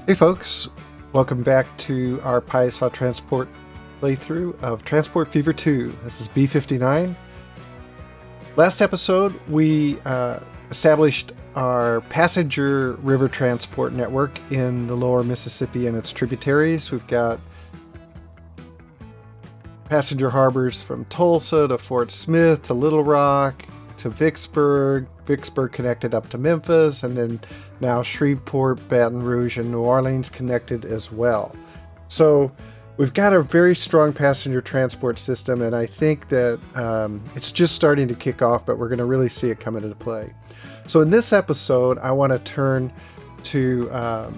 Hey folks, welcome back to our Piasa transport playthrough of Transport Fever 2. This is B59. Last episode we established our passenger river transport network in the lower Mississippi and its tributaries. We've got passenger harbors from Tulsa to Fort Smith to Little Rock to Vicksburg connected up to Memphis, and then now Shreveport, Baton Rouge, and New Orleans connected as well. So we've got a very strong passenger transport system, and I think that it's just starting to kick off, but we're going to really see it come into play. So in this episode, I want to turn to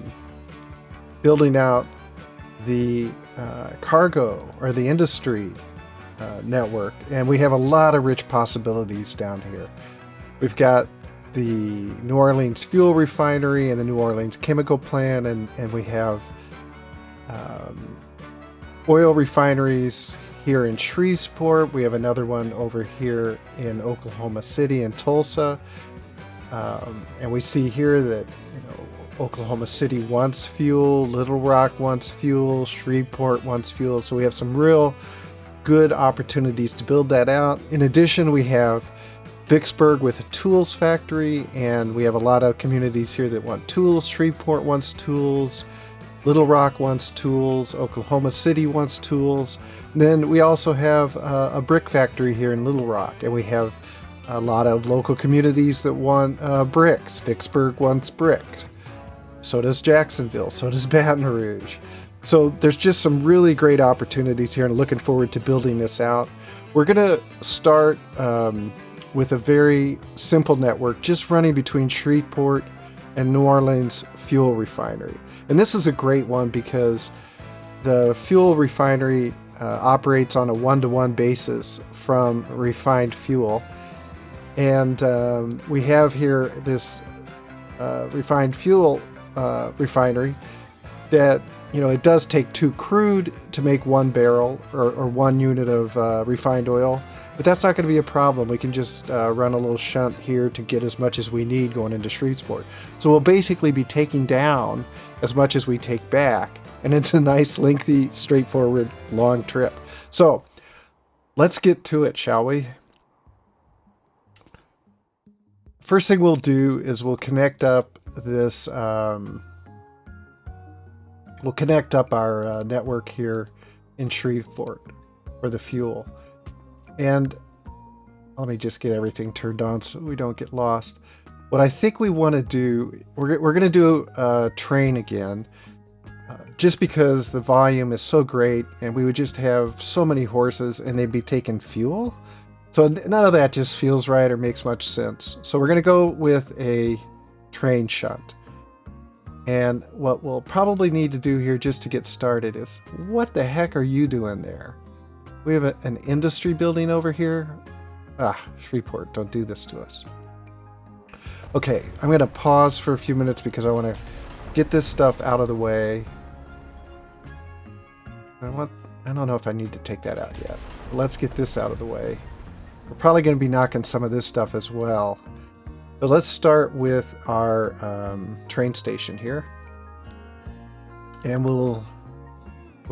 building out the cargo or the industry network, and we have a lot of rich possibilities down here. We've got the New Orleans fuel refinery and the New Orleans chemical plant, and we have oil refineries here in Shreveport. We have another one over here in Oklahoma City and Tulsa, and we see here that Oklahoma City wants fuel, Little Rock wants fuel, Shreveport wants fuel, so we have some real good opportunities to build that out. In addition, we have Vicksburg with a tools factory, and we have a lot of communities here that want tools. Shreveport wants tools, Little Rock wants tools, Oklahoma City wants tools. And then we also have a brick factory here in Little Rock, and we have a lot of local communities that want bricks. Vicksburg wants brick. So does Jacksonville, so does Baton Rouge. So there's just some really great opportunities here, and looking forward to building this out. We're going to start with a very simple network just running between Shreveport and New Orleans fuel refinery. And this is a great one because the fuel refinery operates on a one-to-one basis from refined fuel. And we have here this refined fuel refinery that it does take 2 crude to make 1 barrel or 1 unit of refined oil, but that's not going to be a problem. We can just run a little shunt here to get as much as we need going into Shreveport. So we'll basically be taking down as much as we take back, and it's a nice, lengthy, straightforward, long trip. So let's get to it, shall we? First thing we'll do is we'll connect up this we'll connect up our network here in Shreveport for the fuel. And let me just get everything turned on so we don't get lost. What I think we want to do, we're going to do a train again, just because the volume is so great, and we would just have so many horses and they'd be taking fuel. So none of that just feels right or makes much sense. So we're going to go with a train shunt. And what we'll probably need to do here just to get started is, what the heck are you doing there? We have an industry building over here. Shreveport, don't do this to us. Okay, I'm going to pause for a few minutes because I want to get this stuff out of the way. I don't know if I need to take that out yet. Let's get this out of the way. We're probably going to be knocking some of this stuff as well. But let's start with our train station here. And we'll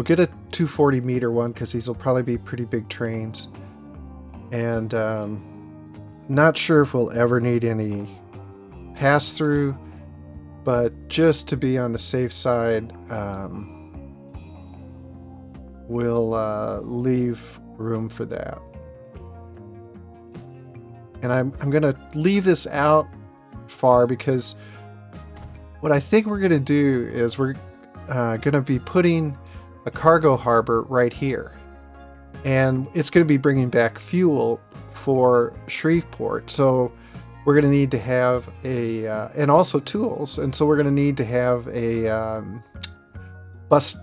get a 240 meter one because these will probably be pretty big trains. And not sure if we'll ever need any pass through, but just to be on the safe side, we'll leave room for that. And I'm going to leave this out far because what I think we're going to do is we're going to be putting a cargo harbor right here. And it's going to be bringing back fuel for Shreveport. So we're going to need to have and also tools. And so we're going to need to have a bus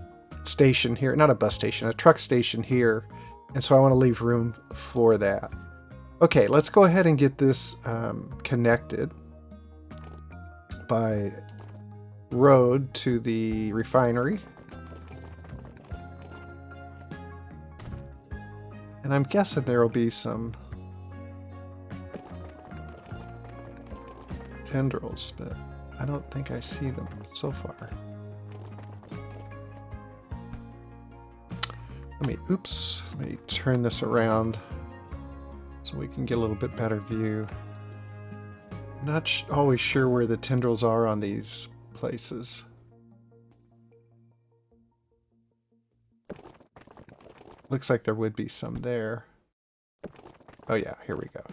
station here. Not a bus station, a truck station here. And so I want to leave room for that. Okay, let's go ahead and get this connected by road to the refinery. And I'm guessing there will be some tendrils, but I don't think I see them so far. Let me turn this around so we can get a little bit better view. I'm not always sure where the tendrils are on these places. Looks like there would be some there. Oh yeah, here we go.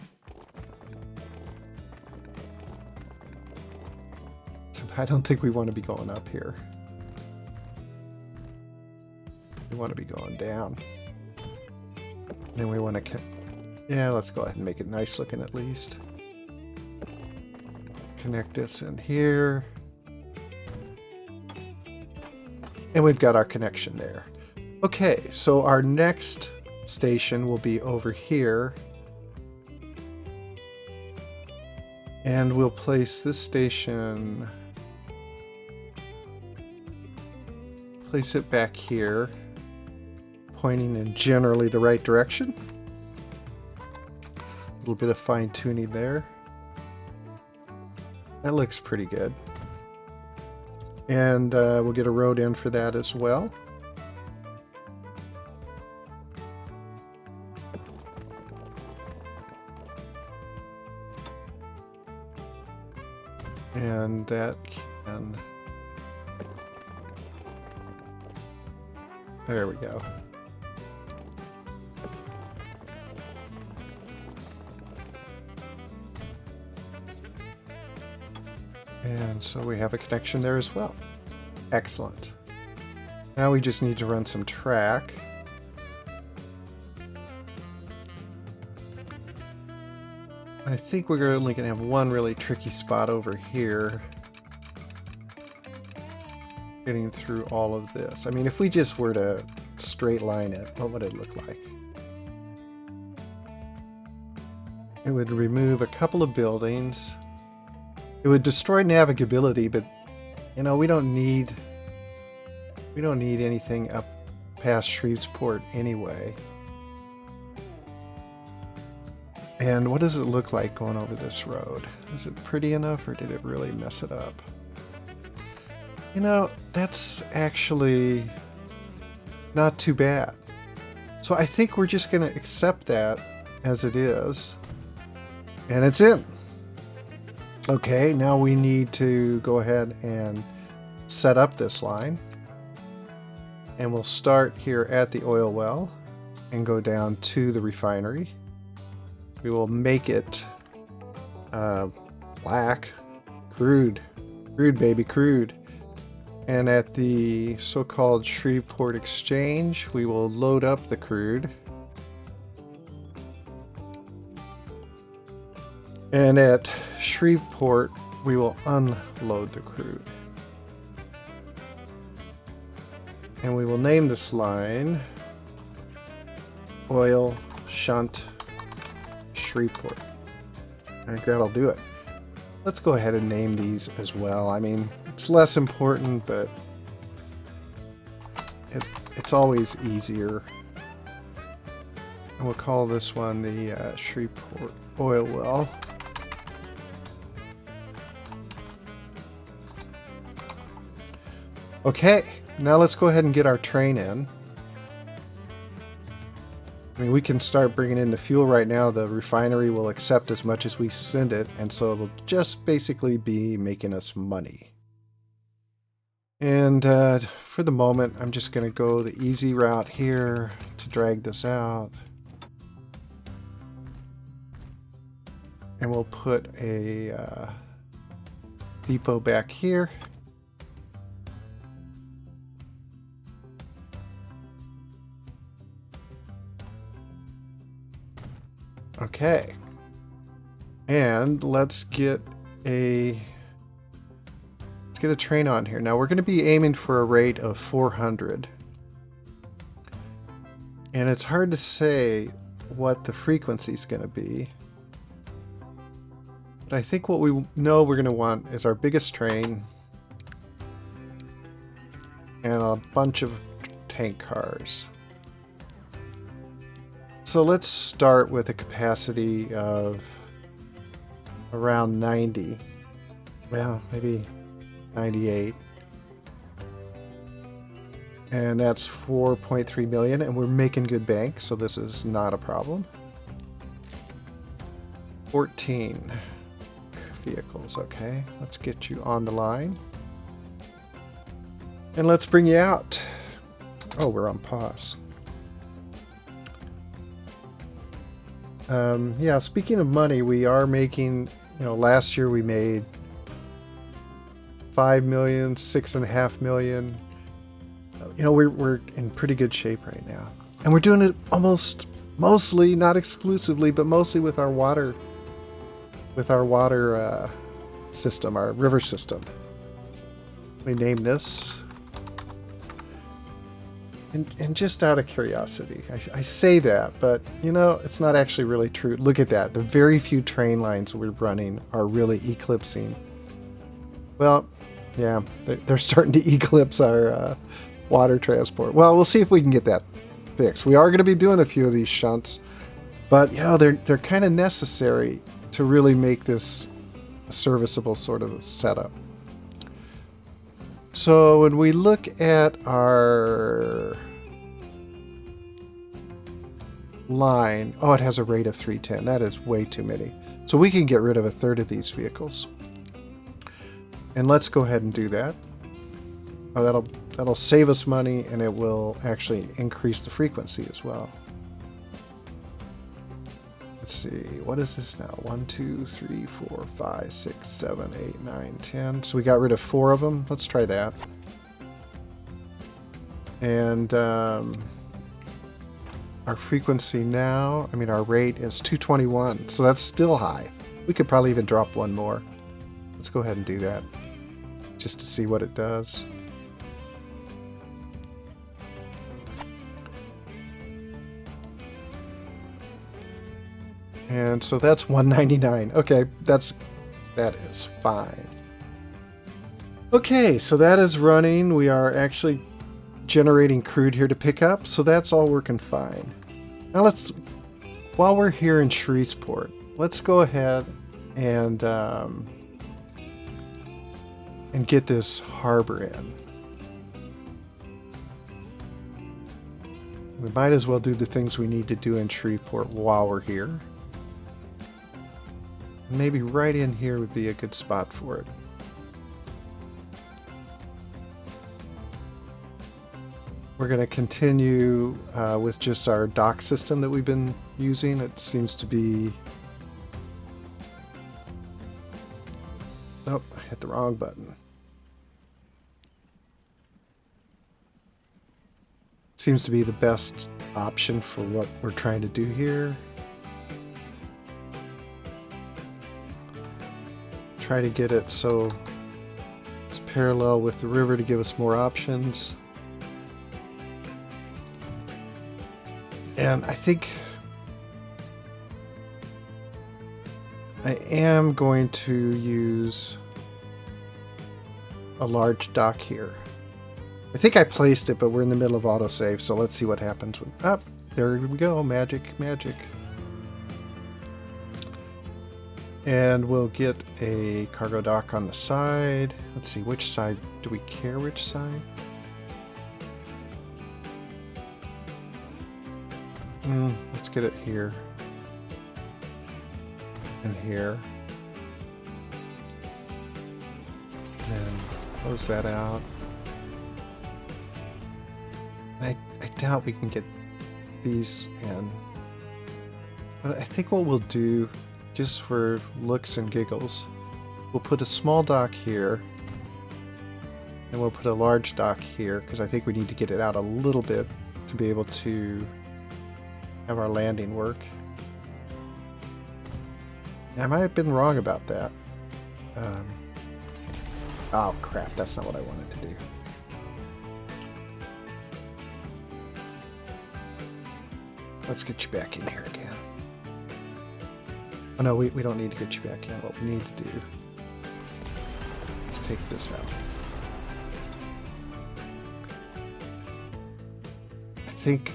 So I don't think we want to be going up here. We want to be going down. Then we want to... Yeah, let's go ahead and make it nice looking at least. Connect this in here. And we've got our connection there. Okay, so our next station will be over here. And we'll place this station... Place it back here, pointing in generally the right direction. A little bit of fine-tuning there. That looks pretty good. And we'll get a road in for that as well. And that can... There we go. And so we have a connection there as well. Excellent. Now we just need to run some track. I think we're only going to have one really tricky spot over here. Getting through all of this. I mean, if we just were to straight line it, what would it look like? It would remove a couple of buildings. It would destroy navigability, but you know, we don't need anything up past Shreveport anyway. And what does it look like going over this road? Is it pretty enough, or did it really mess it up? You know, that's actually not too bad. So I think we're just going to accept that as it is. And it's in. Okay, now we need to go ahead and set up this line. And we'll start here at the oil well and go down to the refinery. We will make it black, crude, baby, crude. And at the so-called Shreveport Exchange, we will load up the crude. And at Shreveport, we will unload the crude. And we will name this line Oil Shunt Shreveport. I think that'll do it. Let's go ahead and name these as well. I mean, it's less important, but it's always easier. And we'll call this one the Shreveport Oil Well. Okay, now let's go ahead and get our train in. I mean, we can start bringing in the fuel right now. The refinery will accept as much as we send it, and so it'll just basically be making us money. And for the moment, I'm just going to go the easy route here to drag this out. And we'll put a depot back here. Okay, and let's get a train on here. Now we're going to be aiming for a rate of 400, and it's hard to say what the frequency is going to be, but I think what we know we're going to want is our biggest train and a bunch of tank cars. So let's start with a capacity of around 90. Well, maybe 98. And that's 4.3 million, and we're making good bank, so this is not a problem. 14 vehicles, okay. Let's get you on the line. And let's bring you out. Oh, we're on pause. Yeah, speaking of money, we are making, last year we made 5 million, 6.5 million. We're in pretty good shape right now. And we're doing it mostly, not exclusively, but mostly with our water system, our river system. We name this. And just out of curiosity, I say that, but it's not actually really true. Look at that. The very few train lines we're running are really eclipsing. Well, yeah, they're starting to eclipse our water transport. Well, we'll see if we can get that fixed. We are going to be doing a few of these shunts, but they're kind of necessary to really make this a serviceable sort of a setup. So when we look at our line, oh, it has a rate of 310. That is way too many. So we can get rid of a third of these vehicles. And let's go ahead and do that. Oh, that'll save us money, and it will actually increase the frequency as well. Let's see, what is this now? 1, 2, 3, 4, 5, 6, 7, 8, 9, 10. So we got rid of 4 of them. Let's try that. And our frequency now, our rate is 221. So that's still high. We could probably even drop one more. Let's go ahead and do that just to see what it does. And so that's 199. Okay, that is fine. Okay, so that is running. We are actually generating crude here to pick up, so that's all working fine. Now while we're here in Shreveport, let's go ahead and get this harbor in. We might as well do the things we need to do in Shreveport while we're here. Maybe right in here would be a good spot for it. We're going to continue with just our dock system that we've been using. It seems to be... Nope, I hit the wrong button. Seems to be the best option for what we're trying to do here. Try to get it so it's parallel with the river to give us more options. And I think I am going to use a large dock here. I think I placed it, but we're in the middle of autosave, so let's see what happens. There we go. Magic, magic. And we'll get a cargo dock on the side. Let's see, which side? Do we care which side? Let's get it here. And here. And then close that out. I doubt we can get these in. But I think what we'll do, just for looks and giggles, we'll put a small dock here, and we'll put a large dock here, because I think we need to get it out a little bit to be able to have our landing work. I might have been wrong about that. Oh crap, that's not what I wanted to do. Let's get you back in here again. Oh no, we don't need to get you back in. What we need to do, let's take this out. I think,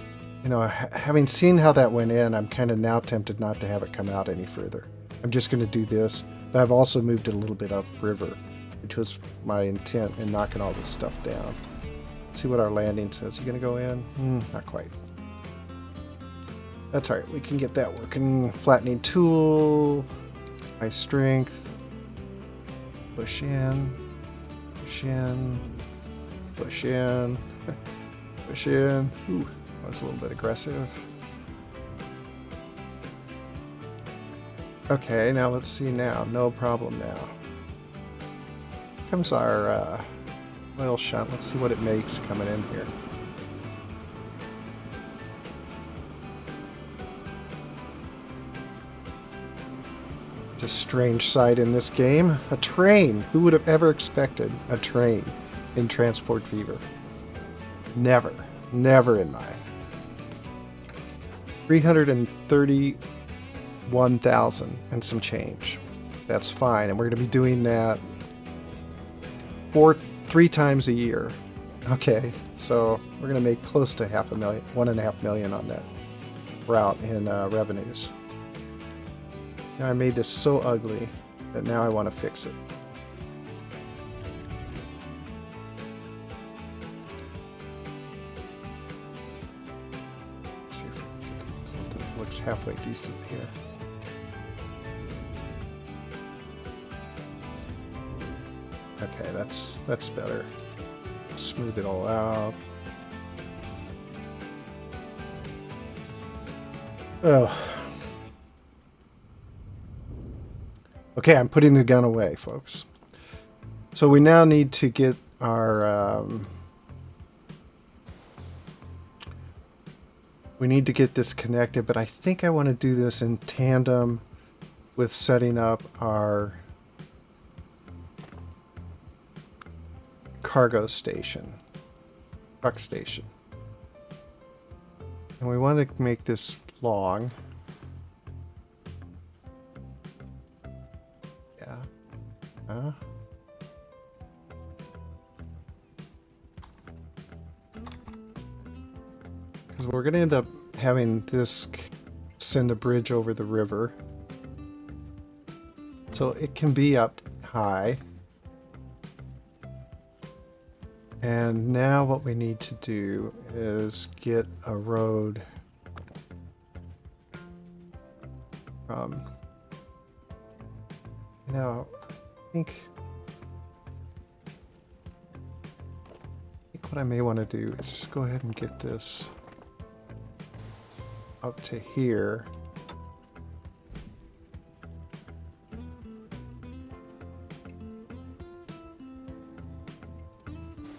having seen how that went in, I'm kind of now tempted not to have it come out any further. I'm just going to do this, but I've also moved it a little bit upriver, which was my intent in knocking all this stuff down. See what our landing says. You gonna go in? Not quite. That's alright, we can get that working. Flattening tool, high strength, push in, push in, push in, push in. Ooh, that was a little bit aggressive. Okay, now let's see now. No problem now. Here comes our oil shunt. Let's see what it makes coming in here. Just strange sight in this game. A train. Who would have ever expected a train in Transport Fever? Never. Never in my 331,000 and some change. That's fine, and we're going to be doing that 3 times a year. Okay, so we're going to make close to $1.5 million on that route in revenues. Now I made this so ugly that now I want to fix it. Let's see if we can get something that looks halfway decent here. Okay, that's better. Smooth it all out. Oh. Okay, I'm putting the gun away, folks. So we now need to get our... we need to get this connected, but I think I want to do this in tandem with setting up our cargo station, truck station. And we want to make this long. Yeah. Because we're going to end up having this send a bridge over the river. So it can be up high. And now what we need to do is get a road from, I think what I may want to do is just go ahead and get this up to here.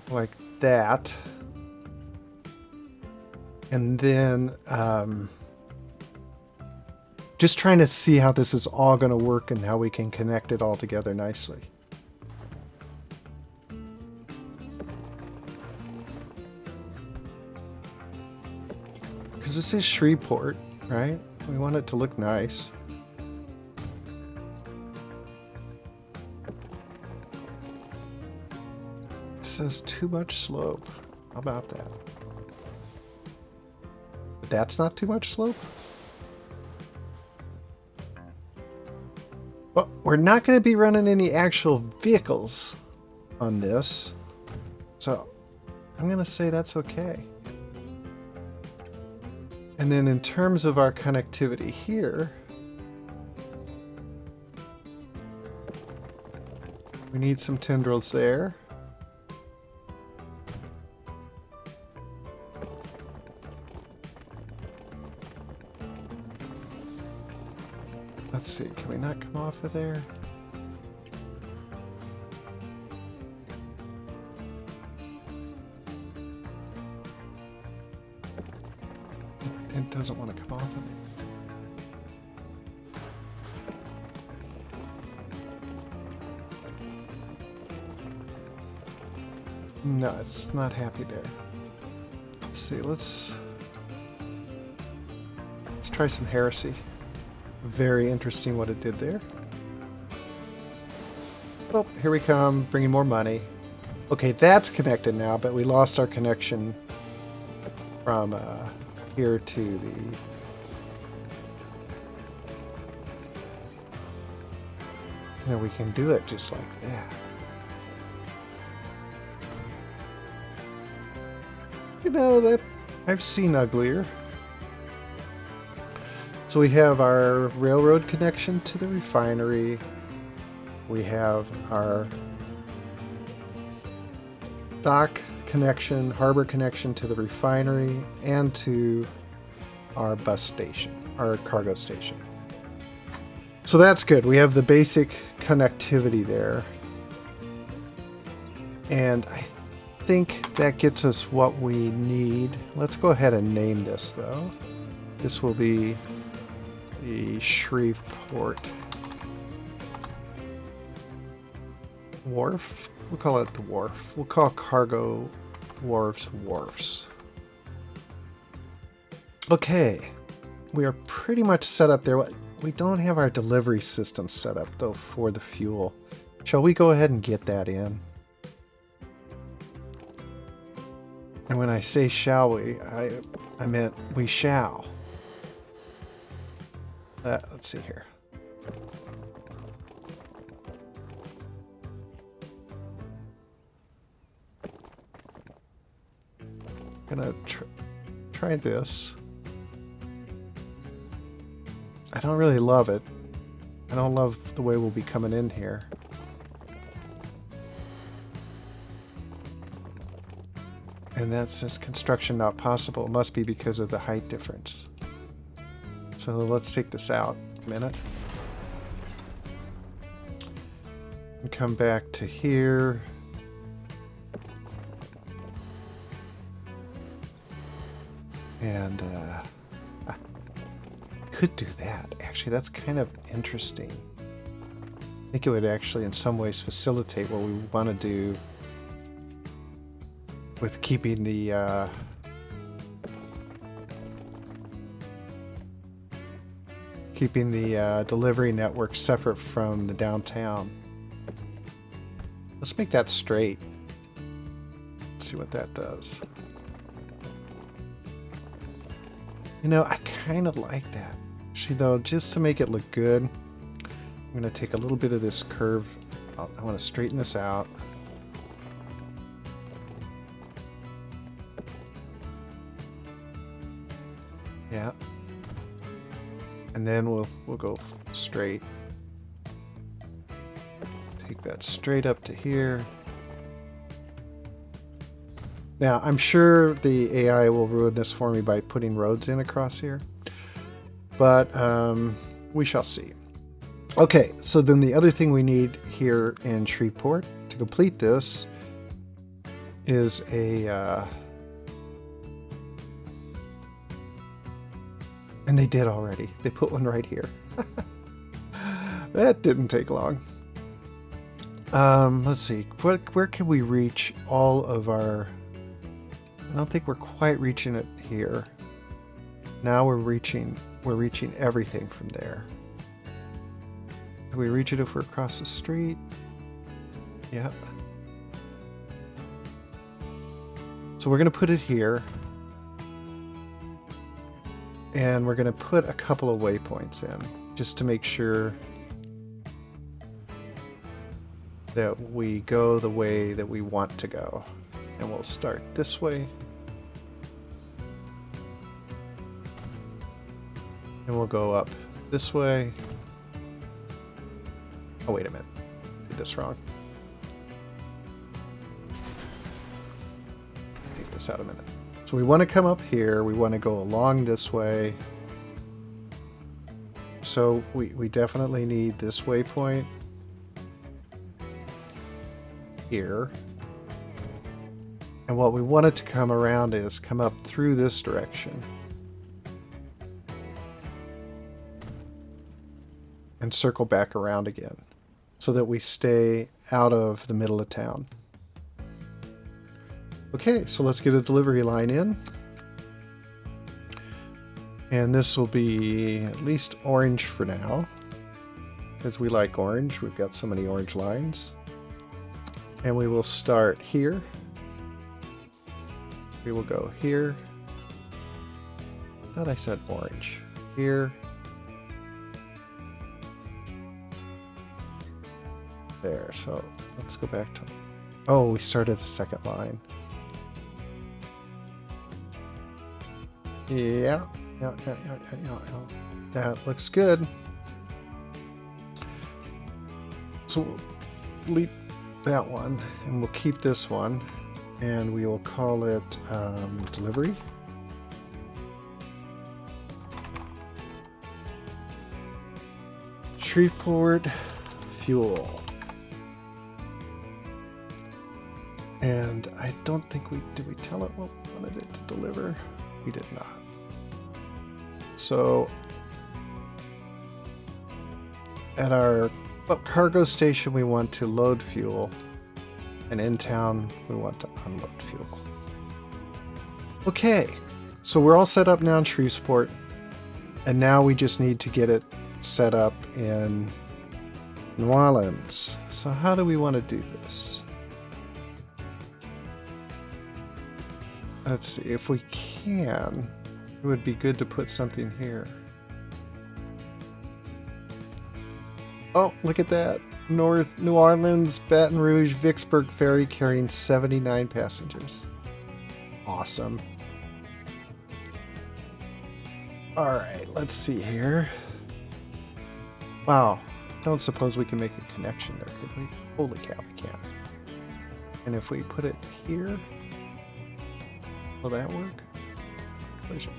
Like that. And then just trying to see how this is all going to work and how we can connect it all together nicely. Because this is Shreveport, right? We want it to look nice. It says too much slope. How about that? But that's not too much slope? Well, we're not going to be running any actual vehicles on this, so I'm going to say that's okay. And then in terms of our connectivity here, we need some tendrils there. Let's see, can we not come off of there? It doesn't want to come off of it. No, it's not happy there. Let's see, let's try some heresy. Very interesting what it did there. Oh, here we come, bringing more money. Okay, that's connected now, but we lost our connection from here to the... You know, we can do it just like that. You know, that I've seen uglier. So we have our railroad connection to the refinery. We have our dock connection, harbor connection to the refinery, and to our bus station, our cargo station. So that's good. We have the basic connectivity there. And I think that gets us what we need. Let's go ahead and name this, though. This will be the Shreveport Wharf. We'll call it the wharf. We'll call cargo wharves wharfs. Okay, we are pretty much set up there. We don't have our delivery system set up, though, for the fuel. Shall we go ahead and get that in? And when I say shall we, I meant we shall. Let's see here. I'm gonna try this. I don't really love it. I don't love the way we'll be coming in here. And that says construction not possible. It must be because of the height difference. So let's take this out a minute. And come back to here. And I could do that. Actually, that's kind of interesting. I think it would actually in some ways facilitate what we want to do with keeping the delivery network separate from the downtown. Let's make that straight. See what that does. You know, I kind of like that. Actually, though, just to make it look good, I'm going to take a little bit of this curve. I want to straighten this out. Yeah. And then we'll go straight. Take that straight up to here. Now, I'm sure the AI will ruin this for me by putting roads in across here. But we shall see. Okay, so then the other thing we need here in Shreveport to complete this is a... and they did already. They put one right here. That didn't take long. Let's see. Where can we reach all of our... I don't think we're quite reaching it here. Now we're reaching everything from there. Can we reach it if we're across the street? Yep. So we're going to put it here. And we're going to put a couple of waypoints in, just to make sure that we go the way that we want to go. And we'll start this way. And we'll go up this way. Oh, wait a minute. I did this wrong. Take this out a minute. So we want to come up here. We want to go along this way. So we definitely need this waypoint here. And what we want it to come around is come up through this direction. And circle back around again. So that we stay out of the middle of town. Okay, so let's get a delivery line in. And this will be at least orange for now. Because we like orange. We've got so many orange lines. And we will start here. We will go here. I thought I said orange. Here. There, so let's go back to... Oh, we started a second line. Yeah. Yeah. That looks good. So we'll delete that one, and we'll keep this one, and we will call it delivery. Shreveport fuel. And I don't think did we tell it what we wanted it to deliver? We did not. So at our cargo station, we want to load fuel, and in town, we want to unload fuel. Okay, so we're all set up now in Shreveport, and now we just need to get it set up in New Orleans. So how do we want to do this? Let's see, if we can, it would be good to put something here. Oh, look at that. North New Orleans, Baton Rouge, Vicksburg ferry carrying 79 passengers. Awesome. Alright, let's see here. Wow, don't suppose we can make a connection there, could we? Holy cow, we can. And if we put it here, will that work? Collision.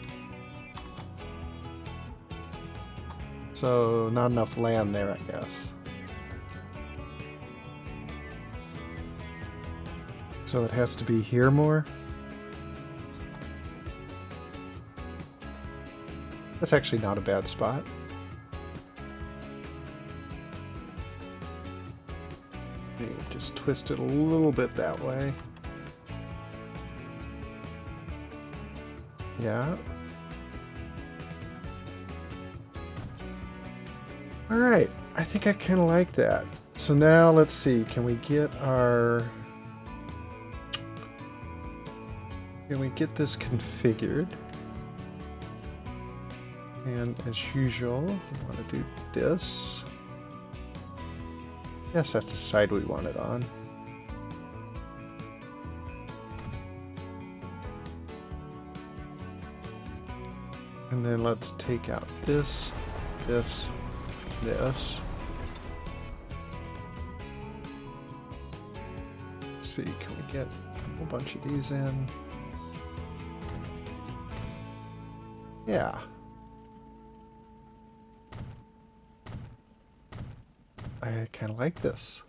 So, not enough land there, I guess. So it has to be here more? That's actually not a bad spot. Maybe just twist it a little bit that way. Yeah. Alright, I think I kind of like that. So now let's see, can we get this configured? And as usual, we want to do this. Yes, that's the side we want it on. And then let's take out this. Let's see, can we get a whole bunch of these in? Yeah. I kind of like this.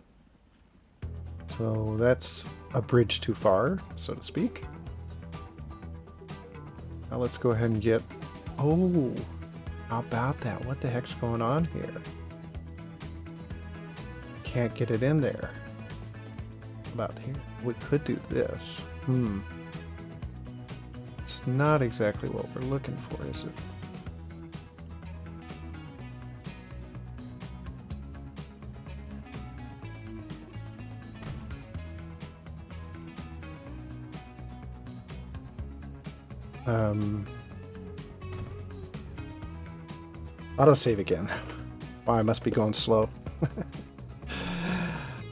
So that's a bridge too far, so to speak. Now let's go ahead and get... Oh, how about that? What the heck's going on here? Can't get it in there. About here. We could do this. It's not exactly what we're looking for, is it? Autosave again. Wow, I must be going slow.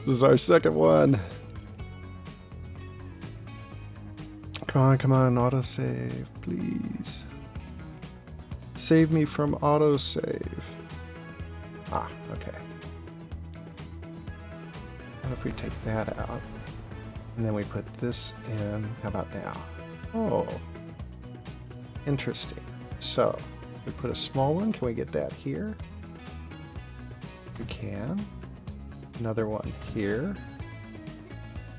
This is our second one. Come on, autosave, please. Save me from autosave. Ah, okay. What if we take that out? And then we put this in. How about now? Oh. Interesting. So, we put a small one. Can we get that here? We can. Another one here.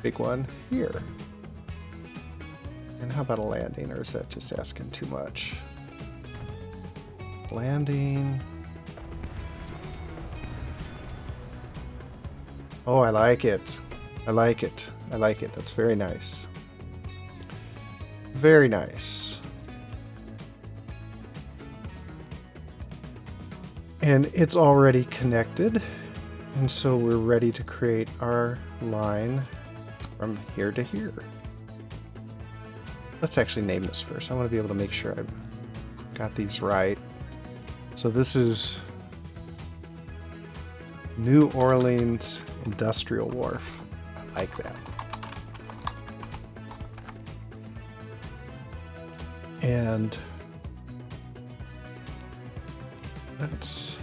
Big one here. And how about a landing, or is that just asking too much? Landing. Oh, I like it. I like it. I like it. That's very nice. Very nice. And it's already connected. And so we're ready to create our line from here to here. Let's actually name this first. I want to be able to make sure I've got these right. So this is New Orleans Industrial Wharf. I like that. And That's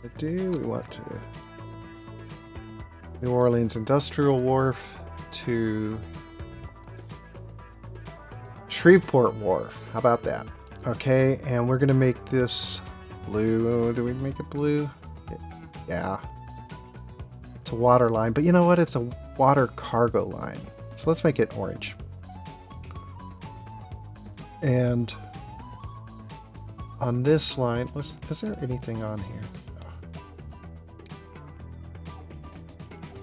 what do. We want to New Orleans Industrial Wharf to Shreveport Wharf. How about that? Okay, and we're gonna make this blue. Do we make it blue? Yeah. It's a water line, but you know what? It's a water cargo line. So let's make it orange. And on this line, is there anything on here?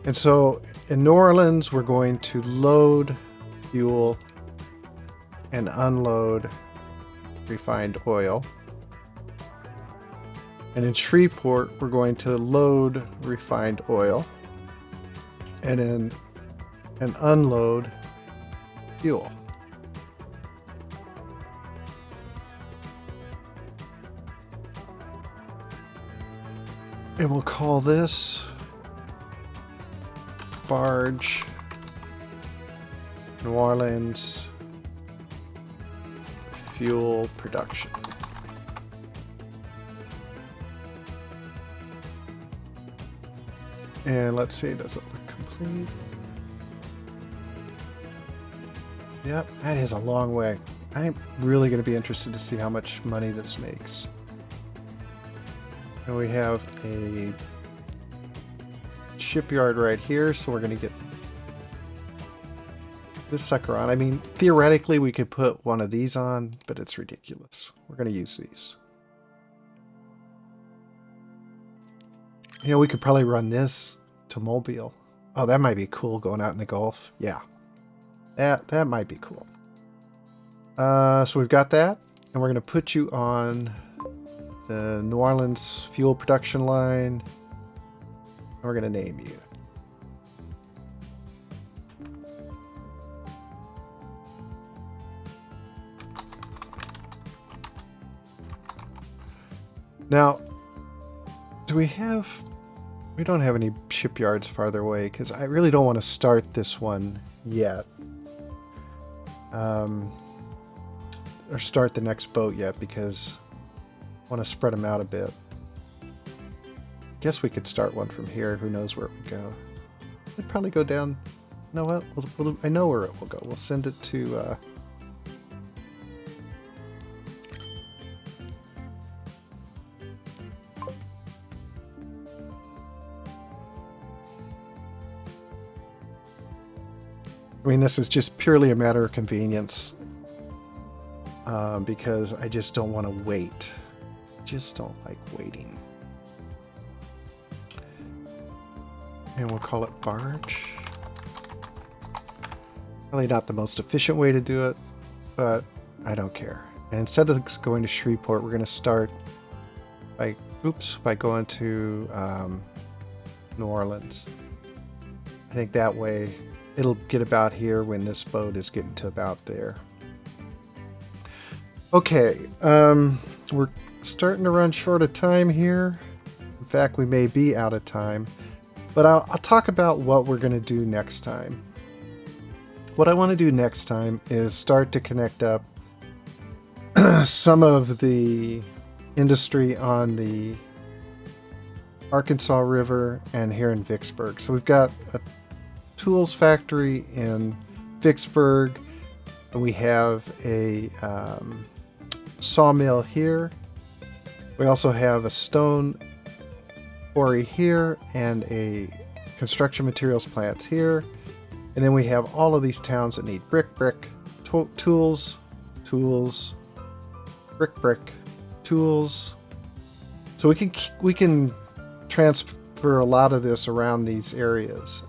And so in New Orleans, we're going to load fuel and unload refined oil. And in Shreveport, we're going to load refined oil and unload fuel. And we'll call this Barge, New Orleans fuel production. And let's see, does it look complete? Yep, that is a long way. I'm really going to be interested to see how much money this makes. And we have a shipyard right here, so we're going to get this sucker on. I mean, theoretically we could put one of these on, but it's ridiculous. We're going to use these. You know, we could probably run this to Mobile. Oh, that might be cool going out in the Gulf. Yeah, that might be cool. So we've got that, and we're going to put you on the New Orleans fuel production line. We're going to name you. Now, we don't have any shipyards farther away because I really don't want to start this one yet. Or start the next boat yet because I want to spread them out a bit. Guess we could start one from here. Who knows where it would go? It'd probably go down. You know what? I know where it will go. We'll send it to... I mean, this is just purely a matter of convenience. Because I just don't want to wait. Just don't like waiting. And we'll call it Barge. Probably not the most efficient way to do it, but I don't care. And instead of going to Shreveport, we're going to start by going to New Orleans. I think that way it'll get about here when this boat is getting to about there. Okay, we're starting to run short of time here. In fact, we may be out of time. But I'll talk about what we're going to do next time. What I want to do next time is start to connect up some of the industry on the Arkansas River and here in Vicksburg. So we've got a tools factory in Vicksburg, and we have a sawmill here. We also have a stone quarry here and a construction materials plants here. And then we have all of these towns that need brick, tools, brick, tools. So we can transfer a lot of this around these areas.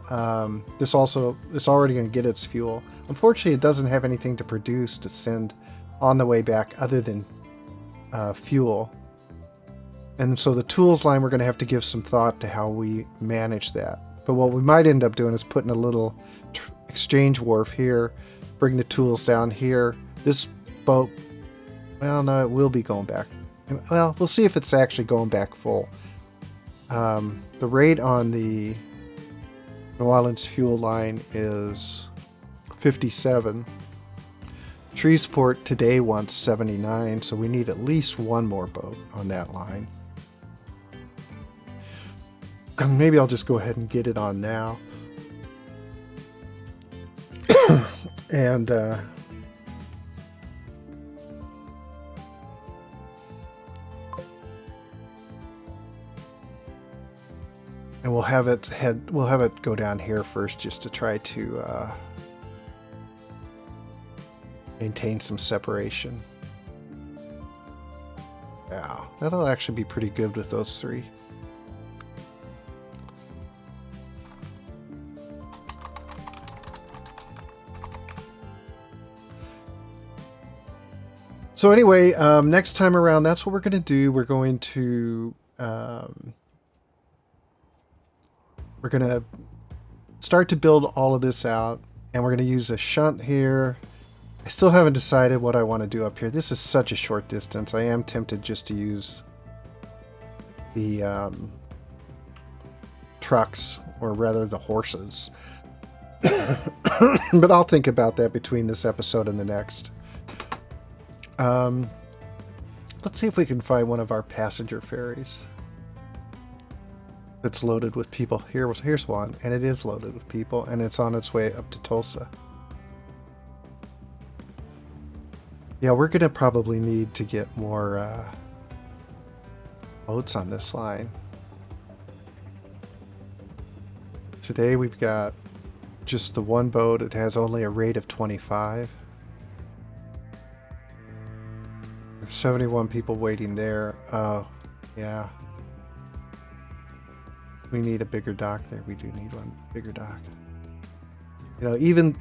This already going to get its fuel. Unfortunately, it doesn't have anything to produce to send on the way back other than fuel. And so the tools line, we're going to have to give some thought to how we manage that. But what we might end up doing is putting a little exchange wharf here, bring the tools down here. This boat, well, no, it will be going back. Well, we'll see if it's actually going back full. The rate on the New Orleans fuel line is 57. Shreveport today wants 79, so we need at least one more boat on that line. Maybe I'll just go ahead and get it on now. And we'll have it go down here first just to try to maintain some separation. Yeah, that'll actually be pretty good with those three. So anyway, next time around, that's what we're going to do. We're going to start to build all of this out, and we're going to use a shunt here. I still haven't decided what I want to do up here. This is such a short distance. I am tempted just to use the trucks, or rather the horses. But I'll think about that between this episode and the next. Let's see if we can find one of our passenger ferries that's loaded with people. Here's one, and it is loaded with people, and it's on its way up to Tulsa. Yeah, we're gonna probably need to get more boats on this line. Today we've got just the one boat. It has only a rate of 25. 71 people waiting there. Oh, yeah. We need a bigger dock there. We do need one bigger dock. You know, even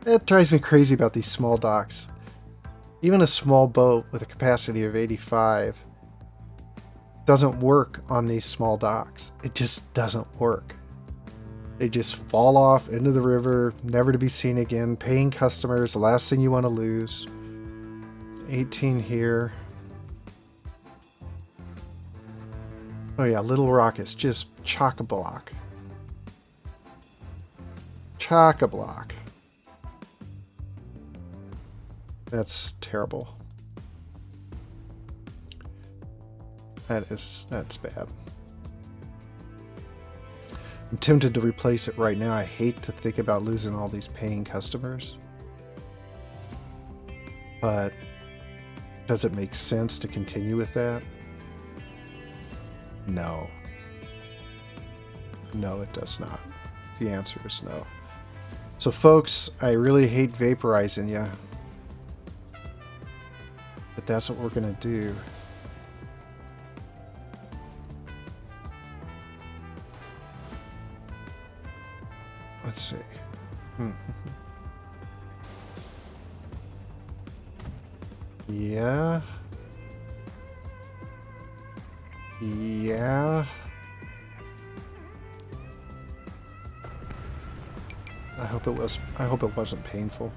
that drives me crazy about these small docks. Even a small boat with a capacity of 85 doesn't work on these small docks. It just doesn't work. They just fall off into the river, never to be seen again. Paying customers, the last thing you want to lose. 18 here. Oh yeah, Little Rock is just chock-a-block. Chock-a-block. That's terrible. That's bad. I'm tempted to replace it right now. I hate to think about losing all these paying customers. But does it make sense to continue with that? No. No, it does not. The answer is no. So folks, I really hate vaporizing you. But that's what we're going to do. Let's see. Yeah. Yeah. I hope it wasn't painful.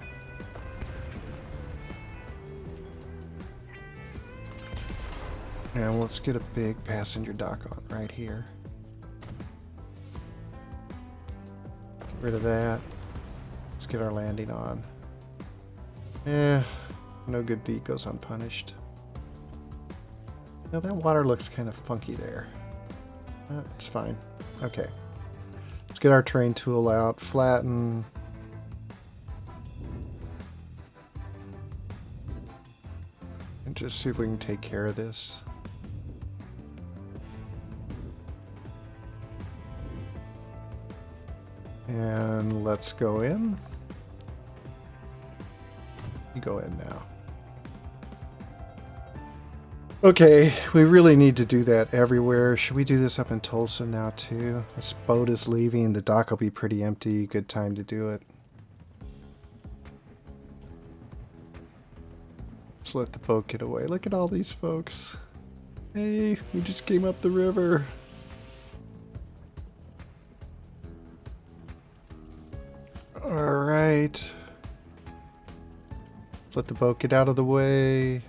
And let's get a big passenger dock on right here. Get rid of that. Let's get our landing on. No good deed goes unpunished. Now that water looks kind of funky there. It's fine. Okay. Let's get our terrain tool out, flatten. And just see if we can take care of this. And let's go in. You go in now. Okay, we really need to do that everywhere. Should we do this up in Tulsa now too? This boat is leaving. The dock will be pretty empty. Good time to do it. Let's let the boat get away. Look at all these folks. Hey, we just came up the river. Alright. Let's let the boat get out of the way.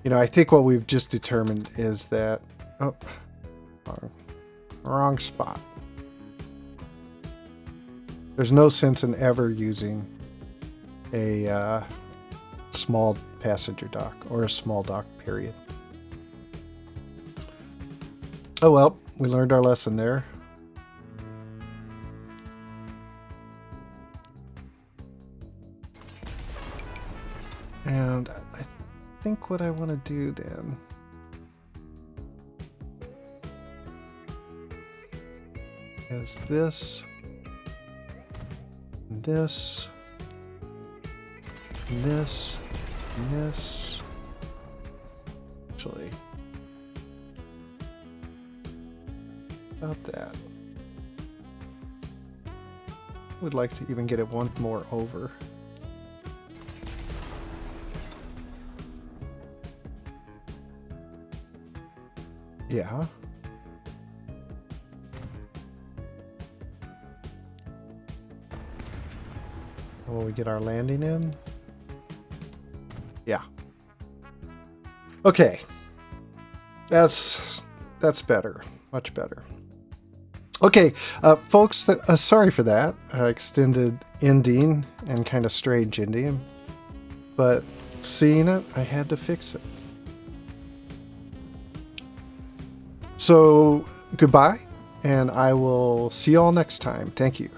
You know, I think what we've just determined is that... Oh, wrong spot. There's no sense in ever using a small passenger dock, or a small dock, period. Oh well, we learned our lesson there. And I think what I want to do then is this, and this, and this, and this. Actually, about that. Would like to even get it one more over. Yeah. Will we get our landing in? Yeah. Okay. That's better. Much better. Okay, folks, sorry for that extended ending and kind of strange ending, but seeing it, I had to fix it. So, goodbye, and I will see you all next time. Thank you.